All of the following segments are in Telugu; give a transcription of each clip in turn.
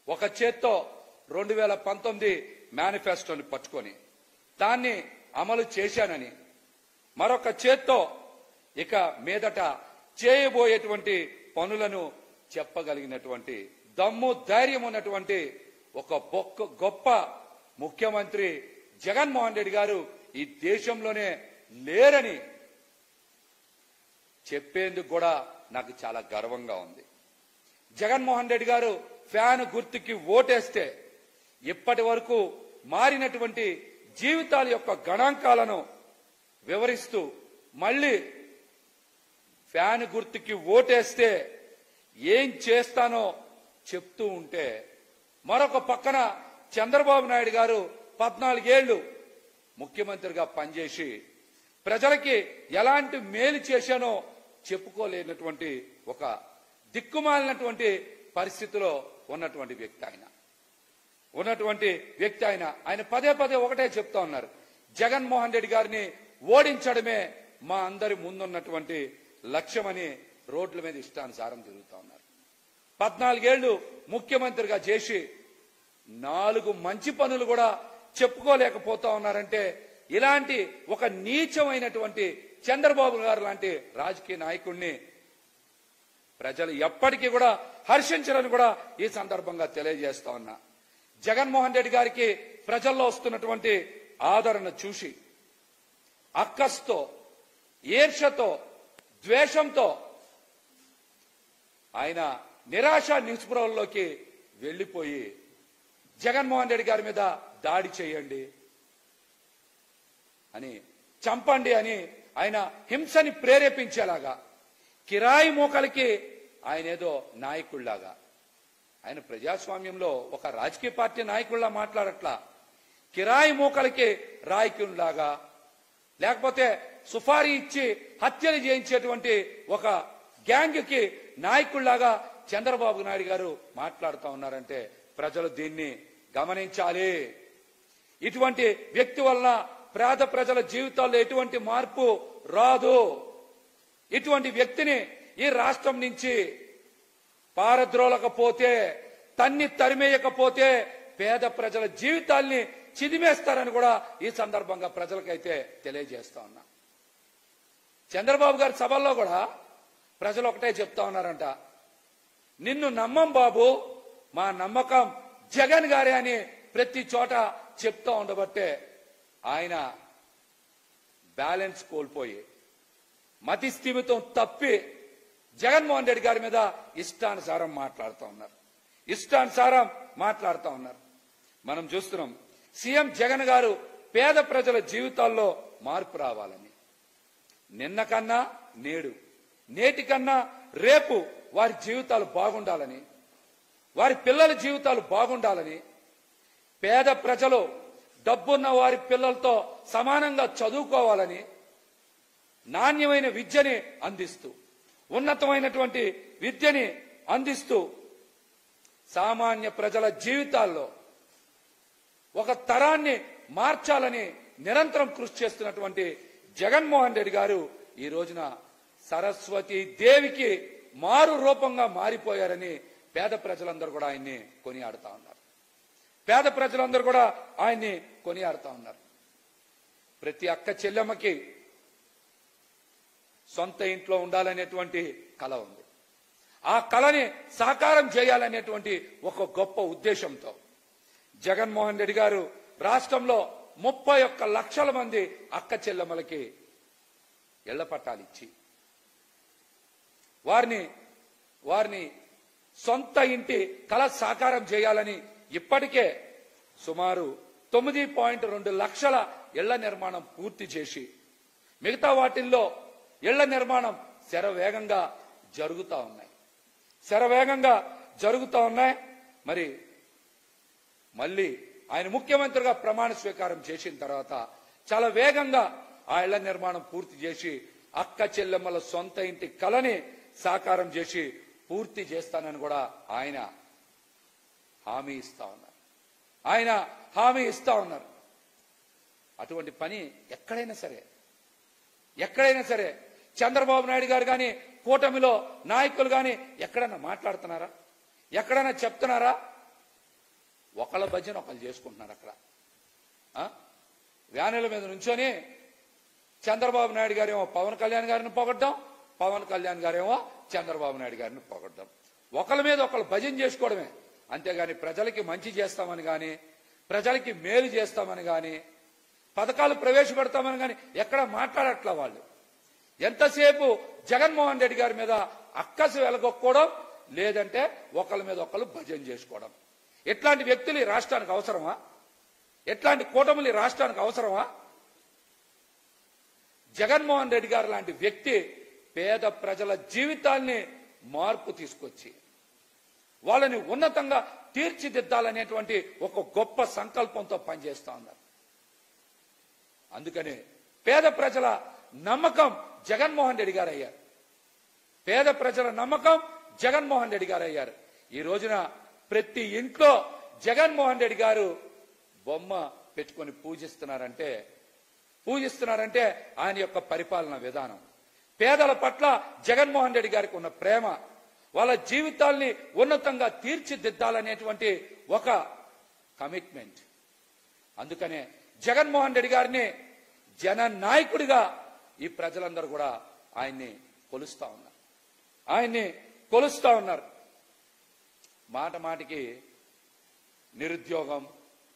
ఒక చేత్తో 2019 మేనిఫెస్టోని పట్టుకొని దాన్ని అమలు చేశానని, మరొక చేత్తో ఇక మీదట చేయబోయేటువంటి పనులను చెప్పగలిగినటువంటి దమ్ము ధైర్యం ఉన్నటువంటి ఒక గొప్ప ముఖ్యమంత్రి జగన్మోహన్ రెడ్డి గారు ఈ దేశంలోనే లేరని చెప్పేందుకు కూడా నాకు చాలా గర్వంగా ఉంది. జగన్మోహన్ రెడ్డి గారు ఫ్యాన్ గుర్తుకి ఓటేస్తే ఇప్పటి వరకు మారినటువంటి జీవితాల యొక్క గణాంకాలను వివరిస్తూ మళ్ళీ ఫ్యాన్ గుర్తుకి ఓటేస్తే ఏం చేస్తానో చెప్తూ ఉంటే, మరొక పక్కన చంద్రబాబు నాయుడు గారు 14 ఏళ్లు ముఖ్యమంత్రిగా పనిచేసి ప్రజలకి ఎలాంటి మేలు చేశానో చెప్పుకోలేనటువంటి ఒక దిక్కుమాలినటువంటి పరిస్థితిలో ఉన్నటువంటి వ్యక్తి ఆయన పదే పదే ఒకటే చెప్తా ఉన్నారు, జగన్మోహన్ రెడ్డి గారిని ఓడించడమే మా అందరి ముందున్నటువంటి లక్ష్యమని రోడ్ల మీద ఇష్టానుసారం తిరుగుతా ఉన్నారు. 14 ఏళ్లు ముఖ్యమంత్రిగా చేసి 4 మంచి పనులు కూడా చెప్పుకోలేకపోతా ఉన్నారంటే, ఇలాంటి ఒక నీచమైనటువంటి చంద్రబాబు గారు లాంటి రాజకీయ నాయకుడిని ప్రజలు ఎప్పటికీ కూడా హర్షించరని కూడా ఈ సందర్భంగా తెలియజేస్తా ఉన్నా. జగన్మోహన్ రెడ్డి గారికి ప్రజల్లో వస్తున్నటువంటి ఆదరణ చూసి అక్కస్తో, ఈర్ష్యతో, ద్వేషంతో ఆయన నిరాశ నిస్పృహల్లోకి వెళ్లిపోయి జగన్మోహన్ రెడ్డి గారి మీద దాడి చేయండి అని, చంపండి అని ఆయన హింసని ప్రేరేపించేలాగా, కిరాయి మోకలకి ఆయన ఏదో నాయకుళ్లాగా, ఆయన ప్రజాస్వామ్యంలో ఒక రాజకీయ పార్టీ నాయకుల్లా మాట్లాడట్లా, కిరాయి మోకలకి నాయకుల్లాగా, లేకపోతే సుఫారీ ఇచ్చి హత్యలు చేయించేటువంటి ఒక గ్యాంగ్ కి నాయకుల్లాగా చంద్రబాబు నాయుడు గారు మాట్లాడుతూ ఉన్నారంటే ప్రజలు దీన్ని గమనించాలి. ఇటువంటి వ్యక్తి వలన పేద ప్రజల జీవితాల్లో ఎటువంటి మార్పు రాదు. ఇటువంటి వ్యక్తిని ఈ రాష్ట్రం నుంచి పారద్రోలకపోతే, తరిమేయకపోతే పేద ప్రజల జీవితాల్ని చిదిమేస్తారని కూడా ఈ సందర్భంగా ప్రజలకైతే తెలియజేస్తా ఉన్నా. చంద్రబాబు గారి సభల్లో కూడా ప్రజలు ఒకటే చెప్తా ఉన్నారంట, నిన్ను నమ్మం బాబు, మా నమ్మకం జగన్ గారే అని ప్రతి చోట చెప్తా ఉండబట్టే ఆయన బ్యాలెన్స్ కోల్పోయి మతి స్థిమితం తప్పి జగన్మోహన్ రెడ్డి గారి మీద ఇష్టానుసారం మాట్లాడుతూ ఉన్నారు. మనం చూస్తున్నాం, సీఎం జగన్ గారు పేద ప్రజల జీవితాల్లో మార్పు రావాలని, నిన్న కన్నా నేడు, నేటి కన్నా రేపు వారి జీవితాలు బాగుండాలని, వారి పిల్లల జీవితాలు బాగుండాలని, పేద ప్రజలు డబ్బున్న వారి పిల్లలతో సమానంగా చదువుకోవాలని, నాణ్యమైన విద్యని అందిస్తూ, ఉన్నతమైనటువంటి విద్యని అందిస్తూ సామాన్య ప్రజల జీవితాల్లో ఒక తరాన్ని మార్చాలని నిరంతరం కృషి చేస్తున్నటువంటి జగన్మోహన్ రెడ్డి గారు ఈ రోజున సరస్వతి దేవికి మారు రూపంగా మారిపోయారని పేద ప్రజలందరూ కూడా ఆయన్ని కొనియాడుతా ఉన్నారు. ప్రతి అక్క చెల్లెమ్మకి సొంత ఇంట్లో ఉండాలనేటువంటి కల ఉంది. ఆ కలని సాకారం చేయాలనేటువంటి ఒక గొప్ప ఉద్దేశంతో జగన్మోహన్ రెడ్డి గారు రాష్ట్రంలో 31 లక్షల మంది అక్క చెల్లెమ్మలకి ఇళ్ల పట్టాలు ఇచ్చి వారిని సొంత ఇంటి కల సాకారం చేయాలని ఇప్పటికే సుమారు 9.2 లక్షల ఇళ్ల నిర్మాణం పూర్తి చేసి, మిగతా వాటిల్లో ఇళ్ల నిర్మాణం శరవేగంగా జరుగుతా ఉన్నాయి. మరి మళ్ళీ ఆయన ముఖ్యమంత్రిగా ప్రమాణ స్వీకారం చేసిన తర్వాత చాలా వేగంగా ఆ ఇళ్ల నిర్మాణం పూర్తి చేసి అక్క చెల్లెమ్మల సొంత ఇంటి కలని సాకారం చేసి పూర్తి చేస్తానని కూడా ఆయన హామీ ఇస్తా ఉన్నారు. అటువంటి పని ఎక్కడైనా సరే చంద్రబాబు నాయుడు గారు కానీ, కూటమిలో నాయకులు కానీ ఎక్కడైనా మాట్లాడుతున్నారా? ఎక్కడైనా చెప్తున్నారా? ఒకళ్ళ భజన ఒకళ్ళు చేసుకుంటున్నారు అక్కడ. వ్యానుల మీద నుంచొని చంద్రబాబు నాయుడు గారేమో పవన్ కళ్యాణ్ గారిని పొగడ్డం, పవన్ కళ్యాణ్ గారేమో చంద్రబాబు నాయుడు గారిని పొగడ్డం. ఒకళ్ళ మీద ఒకళ్ళు భజన చేసుకోవడమే, అంతేగాని ప్రజలకి మంచి చేస్తామని కానీ, ప్రజలకి మేలు చేస్తామని కానీ, పథకాలు ప్రవేశపెడతామని కానీ ఎక్కడ మాట్లాడట్లా వాళ్ళు. ఎంతసేపు జగన్మోహన్ రెడ్డి గారి మీద అక్కసు వెలగొక్కోవడం, లేదంటే ఒకళ్ళ మీద ఒకళ్ళు భజన చేసుకోవడం. ఎట్లాంటి వ్యక్తులు ఈ రాష్ట్రానికి అవసరమా? ఎట్లాంటి కూటములు ఈ రాష్ట్రానికి అవసరమా? జగన్మోహన్ రెడ్డి గారు లాంటి వ్యక్తి పేద ప్రజల జీవితాల్ని మార్పు తీసుకొచ్చి వాళ్ళని ఉన్నతంగా తీర్చిదిద్దాలనేటువంటి ఒక గొప్ప సంకల్పంతో పనిచేస్తా ఉన్నారు. అందుకని పేద ప్రజల నమ్మకం జగన్మోహన్ రెడ్డి గారు అయ్యారు. పేద ప్రజల నమ్మకం జగన్మోహన్ రెడ్డి గారు అయ్యారు. ఈ రోజున ప్రతి ఇంట్లో జగన్మోహన్ రెడ్డి గారు బొమ్మ పెట్టుకొని పూజిస్తున్నారంటే ఆయన యొక్క పరిపాలన విధానం, పేదల పట్ల జగన్మోహన్ రెడ్డి గారికి ఉన్న ప్రేమ, వాళ్ళ జీవితాల్ని ఉన్నతంగా తీర్చిదిద్దాలనేటువంటి ఒక కమిట్మెంట్. అందుకనే జగన్మోహన్ రెడ్డి గారిని జననాయకుడిగా ఈ ప్రజలందరూ కూడా ఆయన్ని కొలుస్తా ఉన్నారు. మాట మాటికి నిరుద్యోగం,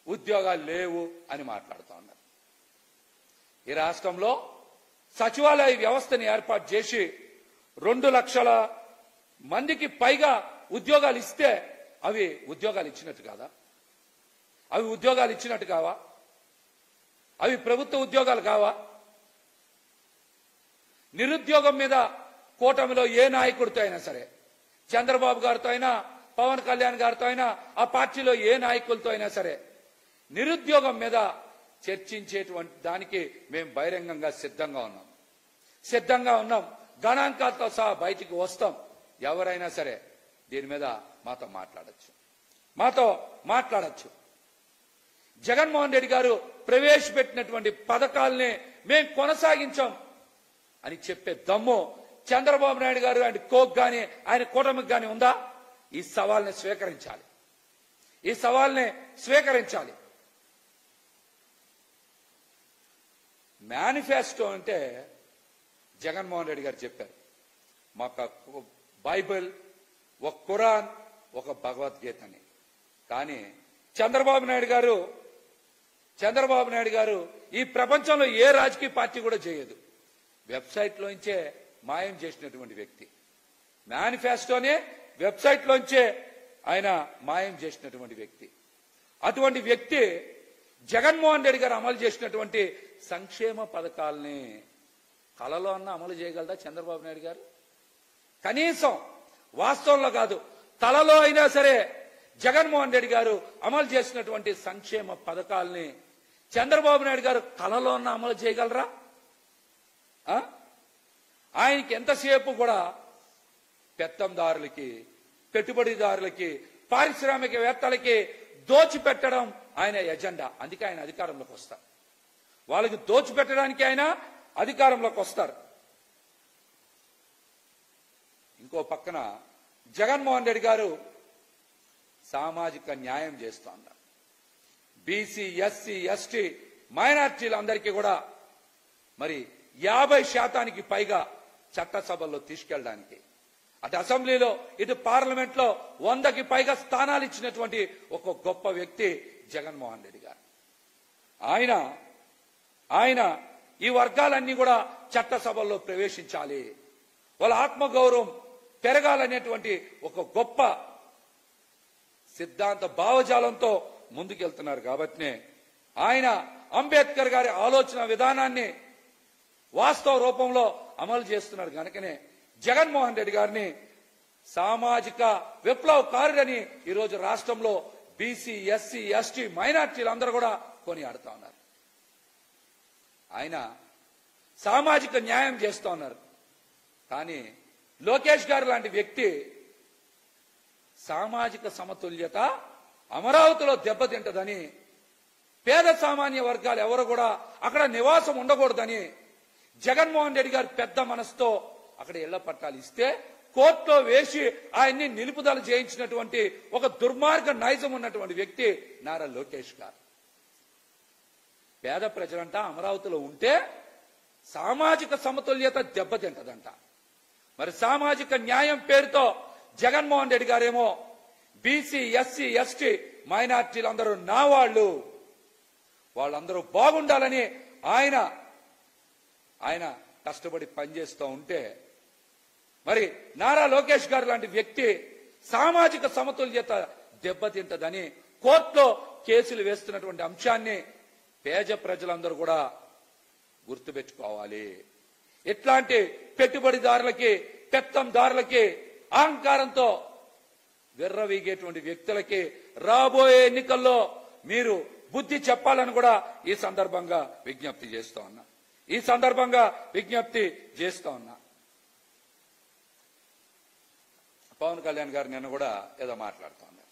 ఉద్యోగాలు లేవు అని మాట్లాడుతూ ఉన్నారు. ఈ రాష్ట్రంలో సచివాలయ వ్యవస్థని ఏర్పాటు చేసి 2 లక్షల మందికి పైగా ఉద్యోగాలు ఇస్తే అవి ఉద్యోగాలు ఇచ్చినట్టు కాదా? అవి ఉద్యోగాలు ఇచ్చినట్టు కావా? అవి ప్రభుత్వ ఉద్యోగాలు కావా? నిరుద్యోగం మీద కూటమిలో ఏ నాయకుడితో అయినా సరే, చంద్రబాబు గారితో అయినా, పవన్ కళ్యాణ్ గారితో అయినా, ఆ పార్టీలో ఏ నాయకులతో అయినా సరే, నిరుద్యోగం మీద చర్చించేటువంటి దానికి మేము బహిరంగంగా సిద్ధంగా ఉన్నాం. గణాంకాలతో సహా బయటికి వస్తాం. ఎవరైనా సరే దీని మీద మాతో మాట్లాడచ్చు. జగన్మోహన్ రెడ్డి గారు ప్రవేశపెట్టినటువంటి పథకాల్ని మేము కొనసాగించాం అని చెప్పే దమ్ము చంద్రబాబు నాయుడు గారు ఆయన కోక్ గాని, ఆయన కూటమికి గాని ఉందా? ఈ సవాల్ని స్వీకరించాలి. మేనిఫెస్టో అంటే జగన్మోహన్ రెడ్డి గారు చెప్పారు, మాకు బైబిల్, ఒక ఖురాన్, ఒక భగవద్గీత అని. కానీ చంద్రబాబు నాయుడు గారు ఈ ప్రపంచంలో ఏ రాజకీయ పార్టీ కూడా చేయదు. వెబ్సైట్లోంచే మాయం చేసినటువంటి వ్యక్తి, మేనిఫెస్టోనే వెబ్సైట్లోంచే ఆయన మాయం చేసినటువంటి వ్యక్తి. అటువంటి వ్యక్తి జగన్మోహన్ రెడ్డి గారు అమలు చేసినటువంటి సంక్షేమ పథకాలని కలలో అన్న అమలు చేయగలదా చంద్రబాబు నాయుడు గారు? కనీసం వాస్తవంలో కాదు, తలలో అయినా సరే జగన్మోహన్ రెడ్డి గారు అమలు చేసినటువంటి సంక్షేమ పథకాలని చంద్రబాబు నాయుడు గారు కలలో అన్న అమలు చేయగలరా? ఆయనకి ఎంతసేపు కూడా పెత్తందారులకి, పెట్టుబడిదారులకి, పారిశ్రామికవేత్తలకి దోచిపెట్టడం ఆయన ఎజెండా. అందుకే ఆయన అధికారంలోకి వస్తారు. వాళ్ళకి దోచిపెట్టడానికి ఆయన అధికారంలోకి వస్తారు. ఇంకో పక్కన జగన్మోహన్ రెడ్డి గారు సామాజిక న్యాయం చేస్తూ ఉన్నారు. బీసీ, ఎస్సీ, ఎస్టీ, మైనార్టీలందరికీ కూడా మరి 50% పైగా చట్టసభల్లో తీసుకెళ్ళడానికి, అటు అసెంబ్లీలో ఇటు పార్లమెంట్లో 100కి పైగా స్థానాలు ఇచ్చినటువంటి ఒక గొప్ప వ్యక్తి జగన్మోహన్ రెడ్డి గారు. ఆయన ఈ వర్గాలన్నీ కూడా చట్టసభల్లో ప్రవేశించాలి, వాళ్ళ ఆత్మగౌరవం పెరగాలనేటువంటి ఒక గొప్ప సిద్ధాంత భావజాలంతో ముందుకెళ్తున్నారు. కాబట్టినే ఆయన అంబేద్కర్ గారి ఆలోచన విధానాన్ని వాస్తవ రూపంలో అమలు చేస్తున్నారు. కనుకనే జగన్మోహన్ రెడ్డి గారిని సామాజిక విప్లవకారుడని ఈరోజు రాష్ట్రంలో బీసీ, ఎస్సీ, ఎస్టీ, మైనార్టీలందరూ కూడా కొనియాడుతా ఉన్నారు. ఆయన సామాజిక న్యాయం చేస్తూ ఉన్నారు. కానీ లోకేష్ గారు లాంటి వ్యక్తి సామాజిక సమతుల్యత అమరావతిలో దెబ్బతింటదని, పేద సామాన్య వర్గాలు ఎవరు కూడా అక్కడ నివాసం ఉండకూడదని జగన్మోహన్ రెడ్డి గారు పెద్ద మనసుతో అక్కడ ఇళ్ల పట్టాలు ఇస్తే కోర్టులో వేసి ఆయన్ని నిలుపుదల చేయించినటువంటి ఒక దుర్మార్గ నైజం ఉన్నటువంటి వ్యక్తి నారా లోకేష్ గారు. పేద ప్రజలంట అమరావతిలో ఉంటే సామాజిక సమతుల్యత దెబ్బతింటదంట. మరి సామాజిక న్యాయం పేరుతో జగన్మోహన్ రెడ్డి గారేమో బీసీ, ఎస్సీ, ఎస్టీ, మైనార్టీలందరూ నా వాళ్ళందరూ బాగుండాలని ఆయన కష్టపడి పనిచేస్తూ ఉంటే, మరి నారా లోకేష్ గారు లాంటి వ్యక్తి సామాజిక సమతుల్యత దెబ్బతింటదని కోర్టులో కేసులు వేస్తున్నటువంటి అంశాన్ని పేద ప్రజలందరూ కూడా గుర్తుపెట్టుకోవాలి. ఇట్లాంటి పెట్టుబడిదారులకి, పెత్తందారులకి, అహంకారంతో విర్రవీగేటువంటి వ్యక్తులకి రాబోయే ఎన్నికల్లో మీరు బుద్ధి చెప్పాలని కూడా ఈ సందర్భంగా విజ్ఞప్తి చేస్తా ఉన్నా. పవన్ కళ్యాణ్ గారు నిన్న కూడా ఏదో మాట్లాడుతూ ఉన్నారు.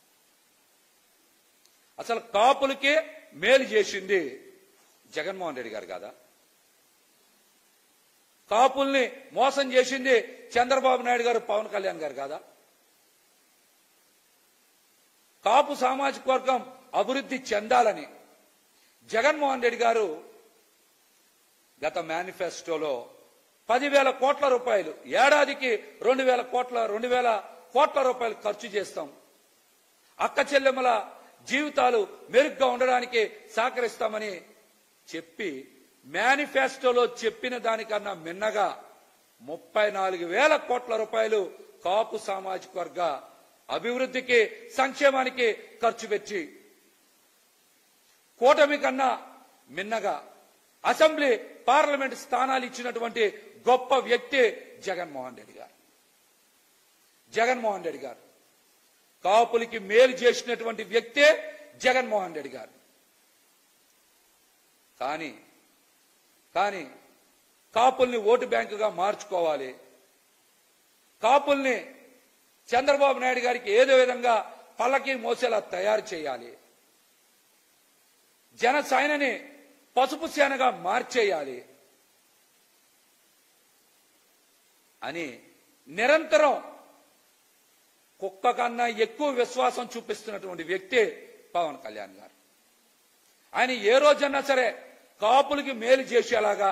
అసలు కాపులకి మేలు చేసింది జగన్మోహన్ రెడ్డి గారు కాదా? కాపుల్ని మోసం చేసింది చంద్రబాబు నాయుడు గారు, పవన్ కళ్యాణ్ గారు కాదా? కాపు సామాజిక వర్గం అభివృద్ధి చెందాలని జగన్మోహన్ రెడ్డి గారు గత మేనిఫెస్టోలో 10,000 కోట్ల రూపాయలు, ఏడాదికి 2,000 కోట్ల రూపాయలు ఖర్చు చేస్తాం, అక్క చెల్లెమ్మల జీవితాలు మెరుగ్గా ఉండడానికి సహకరిస్తామని చెప్పి మేనిఫెస్టోలో చెప్పిన దానికన్నా మిన్నగా 34,000 కోట్ల రూపాయలు కాపు సామాజిక వర్గ అభివృద్ధికి, సంక్షేమానికి ఖర్చు పెట్టి కూటమి కన్నా మిన్నగా అసెంబ్లీ, పార్లమెంట్ స్థానాలు ఇచ్చినటువంటి గొప్ప వ్యక్తి జగన్మోహన్ రెడ్డి గారు. కాపులకి మేలు చేసినటువంటి వ్యక్తే జగన్మోహన్ రెడ్డి గారు. కానీ కాపుల్ని ఓటు బ్యాంకుగా మార్చుకోవాలి, కాపుల్ని చంద్రబాబు నాయుడు గారికి ఏదో విధంగా పల్లకి మోసేలా తయారు చేయాలి, జనసేనని పసుపు సేనగా మార్చేయాలి అని నిరంతరం కుక్క కన్నా ఎక్కువ విశ్వాసం చూపిస్తున్నటువంటి వ్యక్తి పవన్ కళ్యాణ్ గారు. ఆయన ఏ రోజన్నా సరే కాపులకి మేలు చేసేలాగా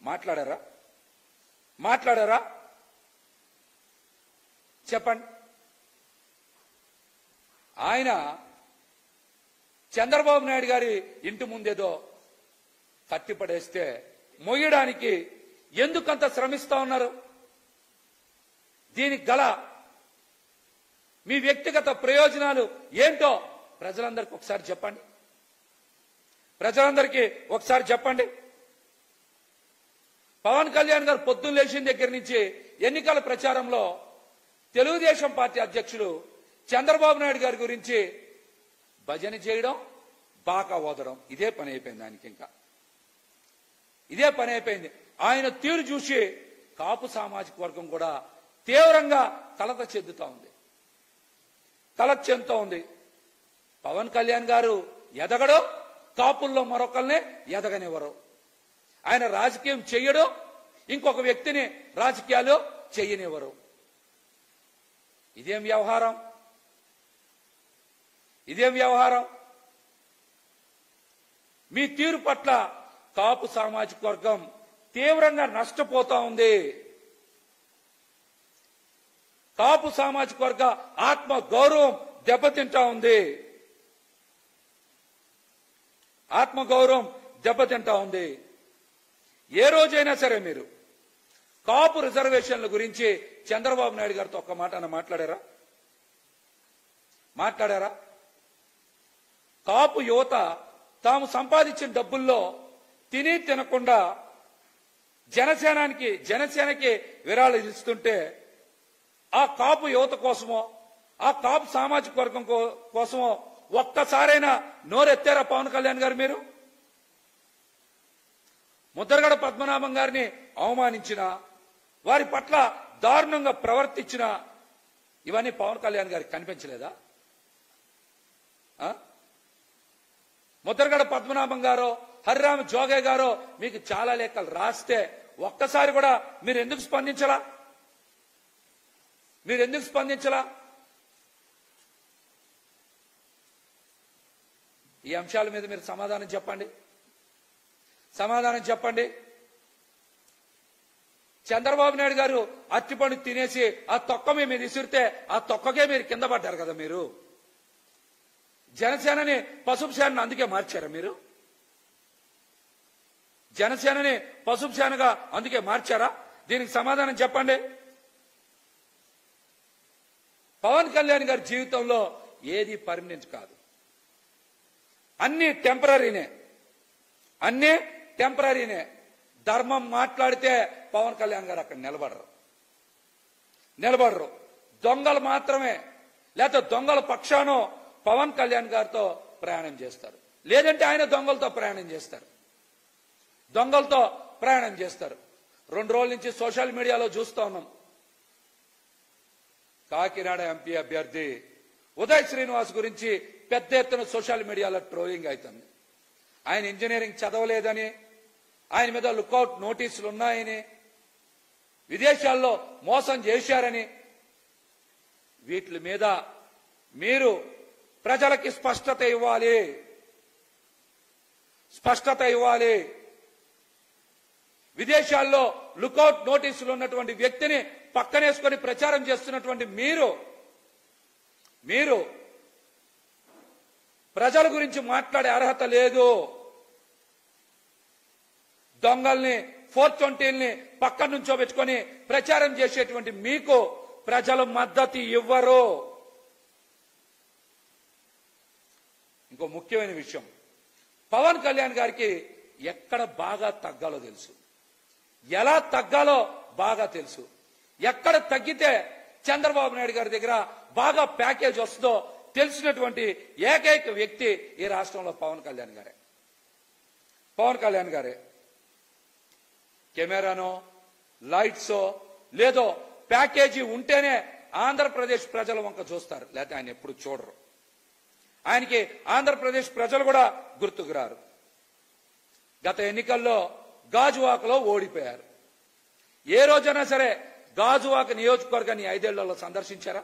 మాట్లాడారా? చెప్పండి. ఆయన చంద్రబాబు నాయుడు గారి ఇంటి ముందేదో కట్టిపడేస్తే మొయ్యడానికి ఎందుకంత శ్రమిస్తా ఉన్నారు? దీనికి గల మీ వ్యక్తిగత ప్రయోజనాలు ఏంటో ప్రజలందరికీ ఒకసారి చెప్పండి. పవన్ కళ్యాణ్ గారు పొద్దున్న లేచిన దగ్గర నుంచి ఎన్నికల ప్రచారంలో తెలుగుదేశం పార్టీ అధ్యక్షులు చంద్రబాబు నాయుడు గారి గురించి భజన చేయడం, బాకా ఓదడం, ఇదే పని అయిపోయింది ఆయనకి. ఇదే పని అయిపోయింది. ఆయన తీరు చూసి కాపు సామాజిక వర్గం కూడా తీవ్రంగా కలత చెందుతూ ఉంది. పవన్ కళ్యాణ్ గారు ఎదగడో, కాపుల్లో మరొకరిని ఎదగనివ్వరు. ఆయన రాజకీయం చెయ్యడు, ఇంకొక వ్యక్తిని రాజకీయాలు చెయ్యనివ్వరు. ఇదేం వ్యవహారం? మీ తీరు పట్ల కాపు సామాజిక వర్గం తీవ్రంగా నష్టపోతా ఉంది. కాపు సామాజిక వర్గ ఆత్మ గౌరవం దెబ్బతింటా ఉంది. ఏ రోజైనా సరే మీరు కాపు రిజర్వేషన్ల గురించి చంద్రబాబు నాయుడు గారితో ఒక్క మాట మాట్లాడారా? కాపు యువత తాము సంపాదించిన డబ్బుల్లో తిని తినకుండా జనసేనకి విరాళాలు ఇస్తుంటే ఆ కాపు యువత కోసమో, ఆ కాపు సామాజిక వర్గం కోసమో ఒక్కసారైనా నోరెత్తారా పవన్ కళ్యాణ్ గారు? మీరు ముద్రగడ పద్మనాభం గారిని అవమానించిన, వారి పట్ల దారుణంగా ప్రవర్తించిన, ఇవన్నీ పవన్ కళ్యాణ్ గారికి కనిపించలేదా? ముద్రగడ పద్మనాభం గారో, హరిరామ జోగయ్య గారో మీకు చాలా లేఖలు రాస్తే ఒక్కసారి కూడా మీరు ఎందుకు స్పందించలా? మీరు ఎందుకు స్పందించలా? ఈ అంశాల మీద మీరు సమాధానం చెప్పండి. సమాధానం చెప్పండి. చంద్రబాబు నాయుడు గారు అరటిపండు తినేసి ఆ తొక్క మీద విసిరితే ఆ తొక్కకే మీరు కింద పడ్డారు కదా. మీరు జనసేనని పసుపు సేనని అందుకే మార్చారా? మీరు జనసేనని పసుపు సేనగా అందుకే మార్చారా? దీనికి సమాధానం చెప్పండి. పవన్ కళ్యాణ్ గారి జీవితంలో ఏది పర్మనెంట్ కాదు, అన్ని టెంపరీనే, అన్ని టెంపరీనే. ధర్మం మాట్లాడితే పవన్ కళ్యాణ్ గారు అక్కడ నిలబడరు. దొంగలు మాత్రమే, లేకపోతే దొంగల పక్షానో పవన్ కళ్యాణ్ గారితో ప్రయాణం చేస్తారు, లేదంటే ఆయన దొంగలతో ప్రయాణం చేస్తారు. 2 రోజుల నుంచి సోషల్ మీడియాలో చూస్తూ ఉన్నాం. కాకినాడ ఎంపీ అభ్యర్థి ఉదయ్ శ్రీనివాస్ గురించి పెద్ద ఎత్తున సోషల్ మీడియాలో ట్రోలింగ్ అవుతుంది. ఆయన ఇంజనీరింగ్ చదవలేదని, ఆయన మీద లుకౌట్ నోటీసులు ఉన్నాయని, విదేశాల్లో మోసం చేశారని, వీటి మీద మీరు ప్రజలకి స్పష్టత ఇవ్వాలి. విదేశాల్లో లుకౌట్ నోటీసులు ఉన్నటువంటి వ్యక్తిని పక్కనేసుకొని ప్రచారం చేస్తున్నటువంటి మీరు ప్రజల గురించి మాట్లాడే అర్హత లేదు. దొంగల్ని 420ని పక్కన నుంచో పెట్టుకొని ప్రచారం చేసేటువంటి మీకు ప్రజలు మద్దతు ఇవ్వరు. ఇంకో ముఖ్యమైన విషయం, పవన్ కళ్యాణ్ గారికి ఎక్కడ బాగా తగ్గాలో తెలుసు, ఎలా తగ్గాలో బాగా తెలుసు. ఎక్కడ తగ్గితే చంద్రబాబు నాయుడు గారి దగ్గర బాగా ప్యాకేజ్ వస్తుందో తెలిసినటువంటి ఏకైక వ్యక్తి ఈ రాష్ట్రంలో పవన్ కళ్యాణ్ గారే. కెమెరానో లైట్సో లేదో ప్యాకేజీ ఉంటేనే ఆంధ్రప్రదేశ్ ప్రజల వంక చూస్తారు, లేకపోతే ఆయన ఎప్పుడు చూడరు. ఆయనకి ఆంధ్రప్రదేశ్ ప్రజలు కూడా గుర్తుకు రారు. గత ఎన్నికల్లో గాజువాకలో ఓడిపోయారు. ఏ రోజైనా సరే గాజువాక నియోజకవర్గాన్ని 5 ఏళ్లలో సందర్శించారా?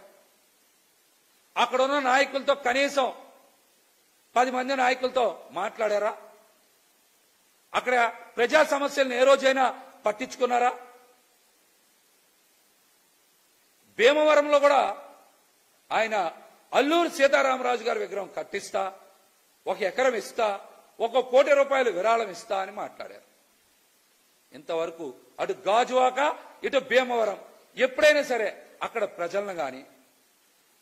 అక్కడ ఉన్న నాయకులతో కనీసం 10 మంది నాయకులతో మాట్లాడారా? అక్కడ ప్రజా సమస్యలను ఏ రోజైనా పట్టించుకున్నారా? భీమవరంలో కూడా ఆయన అల్లూరు సీతారామరాజు గారి విగ్రహం కట్టిస్తా, 1 ఎకరం ఇస్తా, 1 కోటి రూపాయలు విరాళం ఇస్తా అని మాట్లాడారు. ఇంతవరకు అటు గాజువాక ఇటు భీమవరం ఎప్పుడైనా సరే అక్కడ ప్రజలను గాని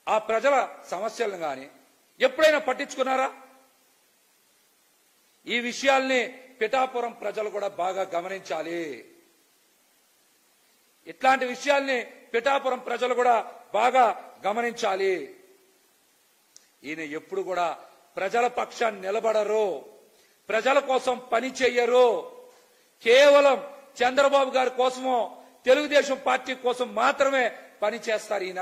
ఆ ప్రజల సమస్యలను గాని ఎప్పుడైనా పట్టించుకున్నారా? ఈ విషయాల్ని పిఠాపురం ప్రజలు కూడా బాగా గమనించాలి. ఇట్లాంటి విషయాల్ని పిఠాపురం ప్రజలు కూడా బాగా గమనించాలి. ఈయన ఎప్పుడు కూడా ప్రజల పక్షాన్ని నిలబడరు, ప్రజల కోసం పని చెయ్యరు. కేవలం చంద్రబాబు గారి కోసమో తెలుగుదేశం పార్టీ కోసం మాత్రమే పని చేస్తారు ఈయన.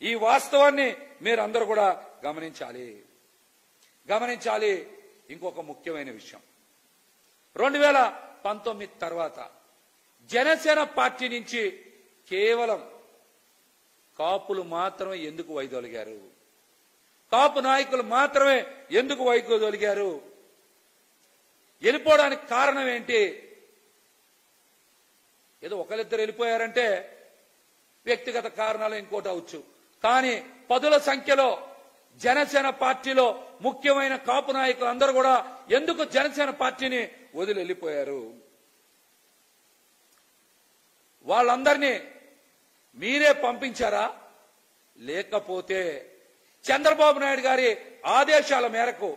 ఈ వాస్తవాన్ని మీరందరూ కూడా గమనించాలి. ఇంకొక ముఖ్యమైన విషయం, 2019 తర్వాత జనసేన పార్టీ నుంచి కేవలం కాపులు మాత్రమే ఎందుకు వైదొలిగారు? కాపు నాయకులు మాత్రమే ఎందుకు వైదొలిగారు? వెళ్ళిపోవడానికి కారణం ఏంటి? ఏదో ఒకరిద్దరు వెళ్ళిపోయారంటే వ్యక్తిగత కారణాలు ఇంకోటి అవచ్చు, కానీ 10ల సంఖ్యలో జనసేన పార్టీలో ముఖ్యమైన కాపు నాయకులు అందరూ కూడా ఎందుకు జనసేన పార్టీని వదిలి వెళ్ళిపోయారు? వాళ్ళందరినీ మీరే పంపించారా? లేకపోతే చంద్రబాబు నాయుడు గారి ఆదేశాల మేరకు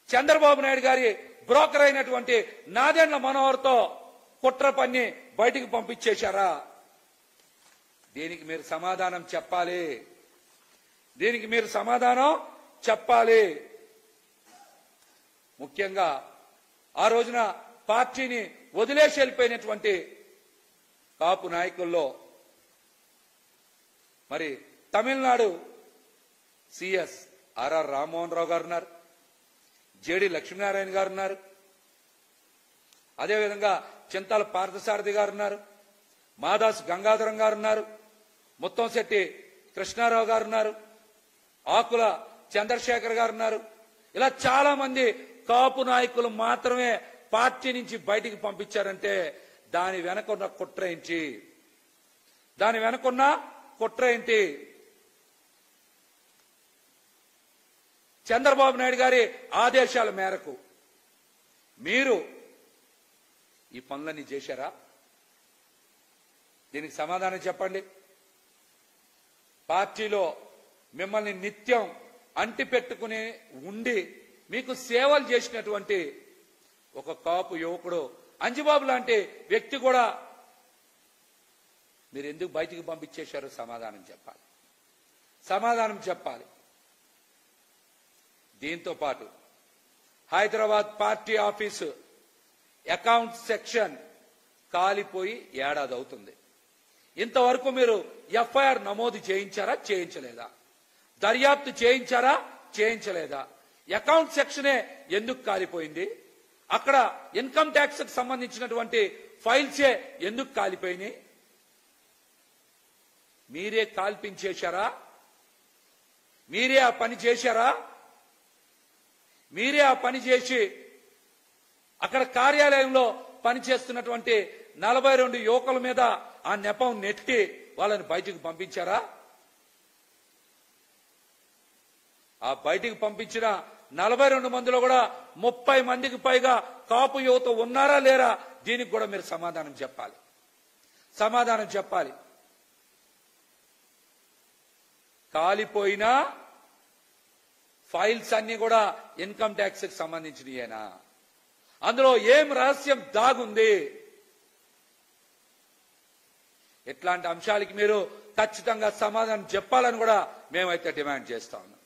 చంద్రబాబు నాయుడు గారి బ్రోకర్ అయినటువంటి నాదెండ్ల మనోహర్తో కుట్ర పన్ని బయటికి పంపించేశారా? దీనికి మీరు సమాధానం చెప్పాలి. ముఖ్యంగా ఆ రోజున పార్టీని వదిలేసి వెళ్ళిపోయినటువంటి కాపు నాయకుల్లో మరి తమిళనాడు సిఎస్ ఆర్ఆర్ రామ్మోహన్ రావు గారు ఉన్నారు, జేడి లక్ష్మీనారాయణ గారు ఉన్నారు, అదేవిధంగా చింతాల పార్థసారథి గారు ఉన్నారు, మాదాసు గంగాధరం గారు ఉన్నారు, ముత్తంశెట్టి కృష్ణారావు గారు ఉన్నారు, ఆకుల చంద్రశేఖర్ గారు ఉన్నారు. ఇలా చాలా మంది కాపు నాయకులు మాత్రమే పార్టీ నుంచి బయటికి పంపించారంటే దాని వెనకున్న కుట్ర ఏంటి? దాని వెనకున్న కుట్ర ఏంటి? చంద్రబాబు నాయుడు గారి ఆదేశాల మేరకు మీరు ఈ పనులన్నీ చేశారా? దీనికి సమాధానం చెప్పండి. పార్టీలో మిమ్మల్ని నిత్యం అంటిపెట్టుకుని ఉండి మీకు సేవలు చేసినటువంటి ఒక కాపు యువకుడు అంజిబాబు లాంటి వ్యక్తి కూడా మీరు ఎందుకు బయటికి పంపించేశారో సమాధానం చెప్పాలి. సమాధానం చెప్పాలి. దీంతో పాటు Hyderabad party office account section కాలిపోయి ఏడాది అవుతుంది. ఇంతవరకు మీరు ఎఫ్ఐఆర్ నమోదు చేయించారా? చేయించలేదా? దర్యాప్తు చేయించారా? చేయించలేదా? అకౌంట్ సెక్షనే ఎందుకు కాలిపోయింది? అక్కడ ఇన్కమ్ ట్యాక్స్ కి సంబంధించినటువంటి ఫైల్సే ఎందుకు కాలిపోయినాయి? మీరే కాల్పించేశారా? మీరే ఆ పని చేశారా? మీరే ఆ పని చేసి అక్కడ కార్యాలయంలో పనిచేస్తున్నటువంటి 42 యువకుల మీద ఆ నెపం నెట్టి వాళ్ళని బయటికి పంపించారా? ఆ బయటికి పంపించిన 42 మందిలో కూడా 30 మందికి పైగా కాపు యువత ఉన్నారా లేరా? దీనికి కూడా మీరు సమాధానం చెప్పాలి. సమాధానం చెప్పాలి. కాలిపోయిన ఫైల్స్ అన్ని కూడా ఇన్కమ్ ట్యాక్స్ కి సంబంధించినయేనా? అందులో ఏం రహస్యం దాగుంది? ఇట్లాంటి అంశాలకి మీరు ఖచ్చితంగా సమాధానం చెప్పాలని కూడా మేమైతే డిమాండ్ చేస్తా ఉన్నాం.